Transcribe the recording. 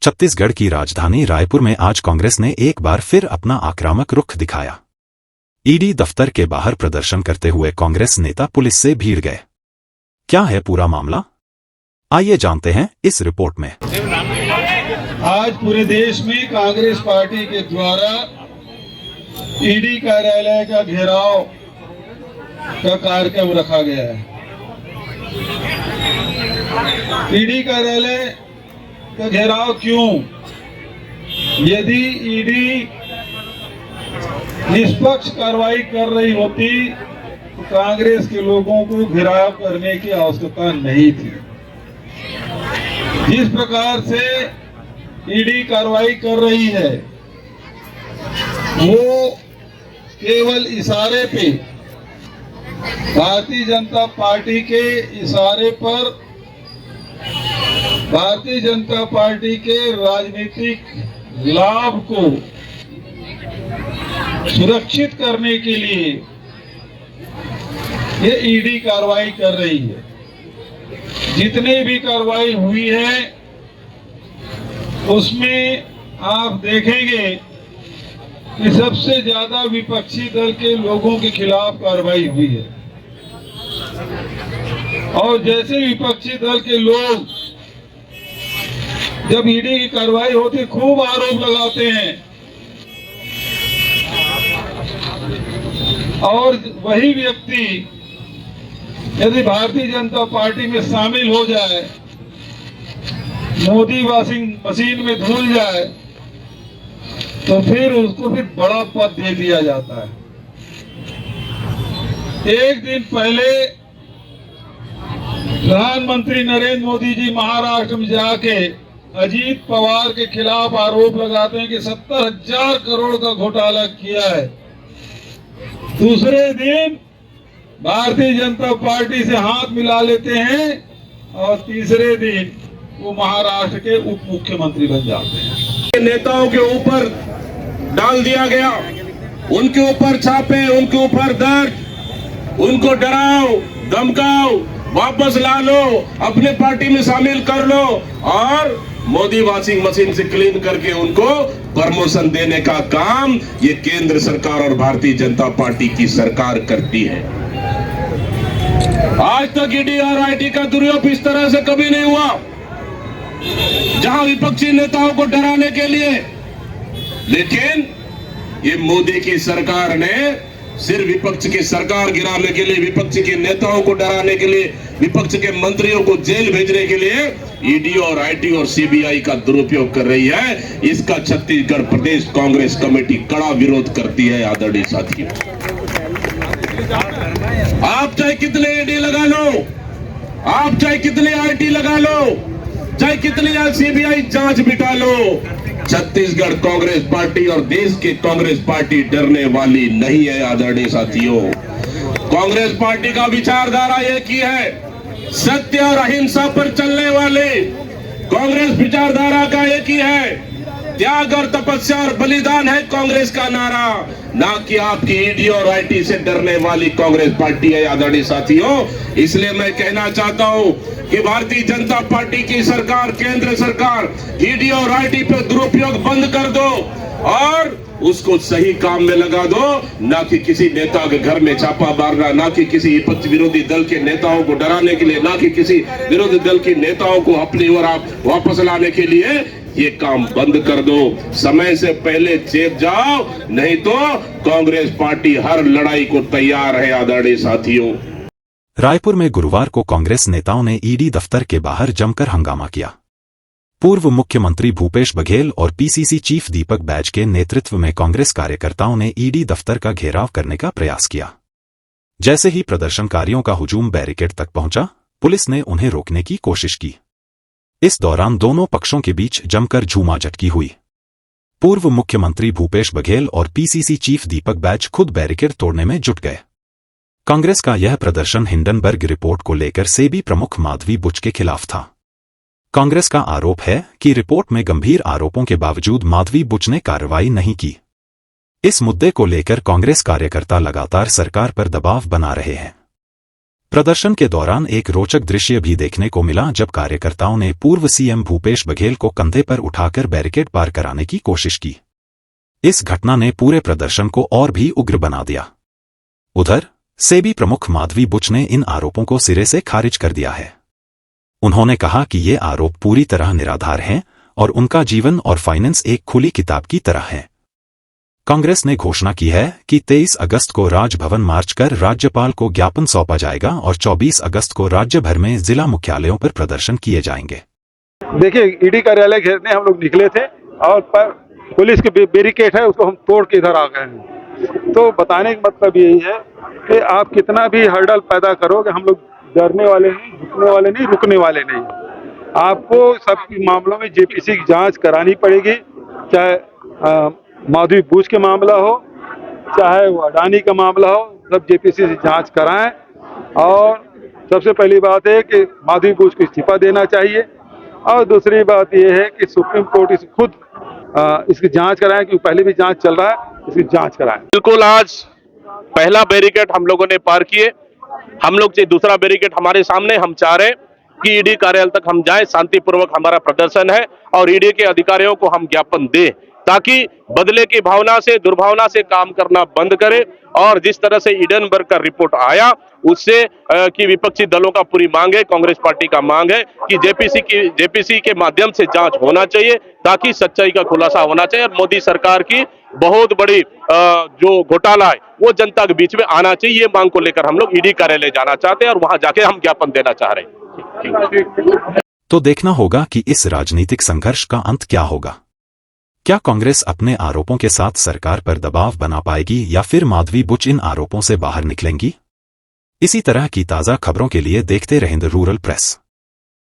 छत्तीसगढ़ की राजधानी रायपुर में आज कांग्रेस ने एक बार फिर अपना आक्रामक रुख दिखाया। ईडी दफ्तर के बाहर प्रदर्शन करते हुए कांग्रेस नेता पुलिस से भिड़ गए। क्या है पूरा मामला, आइए जानते हैं इस रिपोर्ट में। आज पूरे देश में कांग्रेस पार्टी के द्वारा ईडी कार्यालय का घेराव का कार्यक्रम रखा गया है। ईडी कार्यालय का घेराव क्यों? यदि ईडी निष्पक्ष कार्रवाई कर रही होती तो कांग्रेस के लोगों को घेराव करने की आवश्यकता नहीं थी। जिस प्रकार से ईडी कार्रवाई कर रही है वो केवल इशारे पे, भारतीय जनता पार्टी के इशारे पर भारतीय जनता पार्टी के राजनीतिक लाभ को सुरक्षित करने के लिए ये ईडी कार्रवाई कर रही है। जितनी भी कार्रवाई हुई है उसमें आप देखेंगे कि सबसे ज्यादा विपक्षी दल के लोगों के खिलाफ कार्रवाई हुई है। और जैसे विपक्षी दल के लोग जब ईडी की कार्रवाई होती खूब आरोप लगाते हैं, और वही व्यक्ति यदि भारतीय जनता पार्टी में शामिल हो जाए, मोदी वॉशिंग मशीन में धुल जाए, तो फिर उसको फिर बड़ा पद दे दिया जाता है। एक दिन पहले प्रधानमंत्री नरेंद्र मोदी जी महाराष्ट्र में जाके अजीत पवार के खिलाफ आरोप लगाते हैं कि 70,000 करोड़ का घोटाला किया है। दूसरे दिन भारतीय जनता पार्टी से हाथ मिला लेते हैं और तीसरे दिन वो महाराष्ट्र के उप मुख्यमंत्री बन जाते हैं। नेताओं के ऊपर डाल दिया गया, उनके ऊपर छापे, उनके ऊपर दर्ज, उनको डराओ धमकाओ, वापस ला लो, अपने पार्टी में शामिल कर लो और मोदी वॉशिंग मशीन से क्लीन करके उनको प्रमोशन देने का काम ये केंद्र सरकार और भारतीय जनता पार्टी की सरकार करती है। आज तक ईडी और आईटी का दुरुपयोग इस तरह से कभी नहीं हुआ, जहां विपक्षी नेताओं को डराने के लिए। लेकिन ये मोदी की सरकार ने सिर्फ विपक्ष की सरकार गिराने के लिए, विपक्ष के नेताओं को डराने के लिए, विपक्ष के मंत्रियों को जेल भेजने के लिए ईडी और आईटी और सीबीआई का दुरुपयोग कर रही है। इसका छत्तीसगढ़ प्रदेश कांग्रेस कमेटी कड़ा विरोध करती है। आदरणीय साथियों, आप चाहे कितने ईडी लगा लो, आप चाहे कितने आईटी लगा लो, चाहे कितनी सीबीआई जांच बिठा लो, छत्तीसगढ़ कांग्रेस पार्टी और देश की कांग्रेस पार्टी डरने वाली नहीं है। आदरणीय साथियों, कांग्रेस पार्टी का विचारधारा एक ही है, सत्य और अहिंसा पर चलने वाले। कांग्रेस विचारधारा का एक ही है, त्याग और तपस्या और बलिदान है कांग्रेस का नारा, ना कि आपकी ईडी और आईटी से डरने वाली कांग्रेस पार्टी है। आदरणीय साथियों, इसलिए मैं कहना चाहता हूं कि भारतीय जनता पार्टी की सरकार, केंद्र सरकार ईडी और आईटी पे दुरुपयोग बंद कर दो और उसको सही काम में लगा दो, ना कि किसी नेता के घर में छापा मारना, ना कि किसी विरोधी दल के नेताओं को डराने के लिए, ना कि किसी विरोधी दल के नेताओं को अपनी ओर आप वापस लाने के लिए। ये काम बंद कर दो, समय से पहले चेत जाओ, नहीं तो कांग्रेस पार्टी हर लड़ाई को तैयार है। आदरणीय साथियों, रायपुर में गुरुवार को कांग्रेस नेताओं ने ईडी दफ्तर के बाहर जमकर हंगामा किया। पूर्व मुख्यमंत्री भूपेश बघेल और पीसीसी चीफ दीपक बैज के नेतृत्व में कांग्रेस कार्यकर्ताओं ने ईडी दफ्तर का घेराव करने का प्रयास किया। जैसे ही प्रदर्शनकारियों का हुजूम बैरिकेड तक पहुंचा, पुलिस ने उन्हें रोकने की कोशिश की। इस दौरान दोनों पक्षों के बीच जमकर झूमाझटकी हुई। पूर्व मुख्यमंत्री भूपेश बघेल और पीसीसी चीफ दीपक बैज खुद बैरिकेड तोड़ने में जुट गए। कांग्रेस का यह प्रदर्शन हिंडनबर्ग रिपोर्ट को लेकर सेबी प्रमुख माधवी बुच के खिलाफ था। कांग्रेस का आरोप है कि रिपोर्ट में गंभीर आरोपों के बावजूद माधवी बुच ने कार्रवाई नहीं की। इस मुद्दे को लेकर कांग्रेस कार्यकर्ता लगातार सरकार पर दबाव बना रहे हैं। प्रदर्शन के दौरान एक रोचक दृश्य भी देखने को मिला जब कार्यकर्ताओं ने पूर्व सीएम भूपेश बघेल को कंधे पर उठाकर बैरिकेड पार कराने की कोशिश की। इस घटना ने पूरे प्रदर्शन को और भी उग्र बना दिया। उधर सेबी प्रमुख माधवी बुच ने इन आरोपों को सिरे से खारिज कर दिया है। उन्होंने कहा कि ये आरोप पूरी तरह निराधार हैं और उनका जीवन और फाइनेंस एक खुली किताब की तरह है। कांग्रेस ने घोषणा की है कि 23 अगस्त को राजभवन मार्च कर राज्यपाल को ज्ञापन सौंपा जाएगा और 24 अगस्त को राज्य भर में जिला मुख्यालयों पर प्रदर्शन किए जाएंगे। देखिए, ईडी कार्यालय घेरने हम लोग निकले थे और पुलिस के बैरिकेड है उसको हम तोड़ के इधर आ गए हैं। तो बताने का मतलब यही है कि आप कितना भी हर्डल पैदा करोगे, हम लोग डरने वाले नहीं, झुकने वाले नहीं, रुकने वाले नहीं। आपको सब मामलों में जेपीसी की जांच करानी पड़ेगी, चाहे माधवी बुच के मामला हो, चाहे वो अडानी का मामला हो, सब जेपीसी से जांच कराएं। और सबसे पहली बात है कि माधवी बुच को इस्तीफा देना चाहिए और दूसरी बात यह है कि सुप्रीम कोर्ट इस खुद इसकी जांच कराएं, क्योंकि पहले भी जांच चल रहा है, इसकी जांच कराएं। बिल्कुल, आज पहला बैरिकेड हम लोगों ने पार किए, हम लोग से दूसरा बैरिकेड हमारे सामने। हम चाह रहे हैं कि ईडी कार्यालय तक हम जाएं, शांतिपूर्वक हमारा प्रदर्शन है और ईडी के अधिकारियों को हम ज्ञापन दें ताकि बदले की भावना से, दुर्भावना से काम करना बंद करे। और जिस तरह से हिडेनबर्ग का रिपोर्ट आया उससे कि विपक्षी दलों का पूरी मांग है, कांग्रेस पार्टी का मांग है कि जेपीसी के माध्यम से जांच होना चाहिए ताकि सच्चाई का खुलासा होना चाहिए और मोदी सरकार की बहुत बड़ी जो घोटाला है वो जनता के बीच में आना चाहिए। ये मांग को लेकर हम लोग ईडी कार्यालय जाना चाहते हैं और वहां जाके हम ज्ञापन देना चाह रहे हैं। तो देखना होगा कि इस राजनीतिक संघर्ष का अंत क्या होगा। क्या कांग्रेस अपने आरोपों के साथ सरकार पर दबाव बना पाएगी या फिर माधवी बुच इन आरोपों से बाहर निकलेंगी? इसी तरह की ताजा खबरों के लिए देखते रहें द रूरल प्रेस।